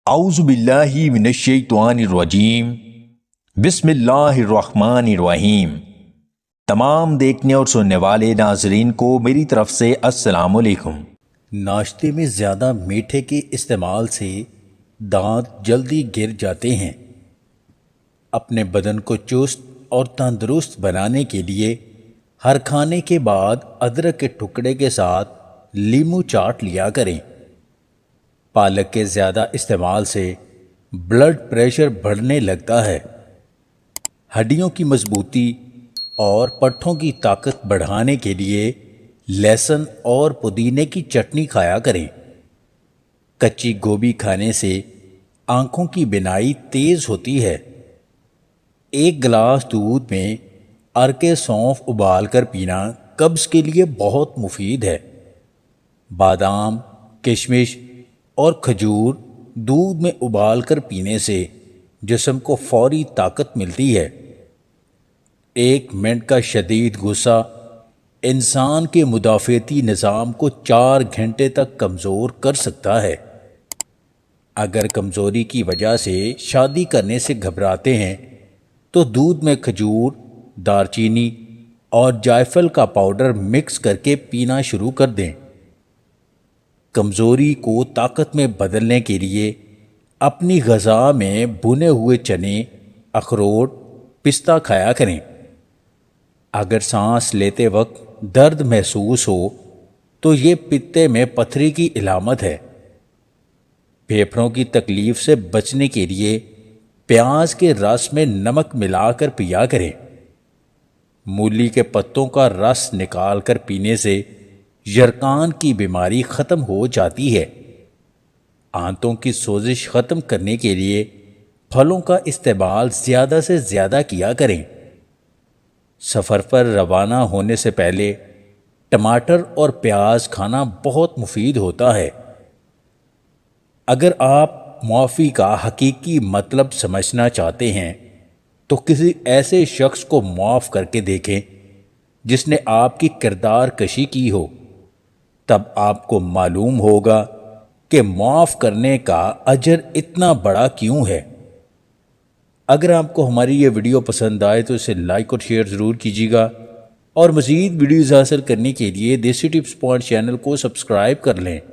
اعوذ باللہ من الشیطان الرجیم بسم اللہ الرحمن الرحیم۔ تمام دیکھنے اور سننے والے ناظرین کو میری طرف سے السلام علیکم۔ ناشتے میں زیادہ میٹھے کے استعمال سے دانت جلدی گر جاتے ہیں۔ اپنے بدن کو چست اور تندرست بنانے کے لیے ہر کھانے کے بعد ادرک کے ٹکڑے کے ساتھ لیموں چاٹ لیا کریں۔ پالک کے زیادہ استعمال سے بلڈ پریشر بڑھنے لگتا ہے۔ ہڈیوں کی مضبوطی اور پٹھوں کی طاقت بڑھانے کے لیے لہسن اور پودینے کی چٹنی کھایا کریں۔ کچی گوبھی کھانے سے آنکھوں کی بینائی تیز ہوتی ہے۔ ایک گلاس دودھ میں ارکے سونف ابال کر پینا قبض کے لیے بہت مفید ہے۔ بادام، کشمش اور کھجور دودھ میں ابال کر پینے سے جسم کو فوری طاقت ملتی ہے۔ 1 منٹ کا شدید غصہ انسان کے مدافعتی نظام کو 4 گھنٹے تک کمزور کر سکتا ہے۔ اگر کمزوری کی وجہ سے شادی کرنے سے گھبراتے ہیں تو دودھ میں کھجور، دارچینی اور جائفل کا پاؤڈر مکس کر کے پینا شروع کر دیں۔ کمزوری کو طاقت میں بدلنے کے لیے اپنی غذا میں بھنے ہوئے چنے، اخروٹ، پستہ کھایا کریں۔ اگر سانس لیتے وقت درد محسوس ہو تو یہ پتے میں پتھری کی علامت ہے۔ پھیپھڑوں کی تکلیف سے بچنے کے لیے پیاز کے رس میں نمک ملا کر پیا کریں۔ مولی کے پتوں کا رس نکال کر پینے سے یرقان کی بیماری ختم ہو جاتی ہے۔ آنتوں کی سوزش ختم کرنے کے لیے پھلوں کا استعمال زیادہ سے زیادہ کیا کریں۔ سفر پر روانہ ہونے سے پہلے ٹماٹر اور پیاز کھانا بہت مفید ہوتا ہے۔ اگر آپ معافی کا حقیقی مطلب سمجھنا چاہتے ہیں تو کسی ایسے شخص کو معاف کر کے دیکھیں جس نے آپ کی کردار کشی کی ہو، تب آپ کو معلوم ہوگا کہ معاف کرنے کا اجر اتنا بڑا کیوں ہے۔ اگر آپ کو ہماری یہ ویڈیو پسند آئے تو اسے لائک اور شیئر ضرور کیجیے گا، اور مزید ویڈیوز حاصل کرنے کے لیے دیسی ٹپس پوائنٹ چینل کو سبسکرائب کر لیں۔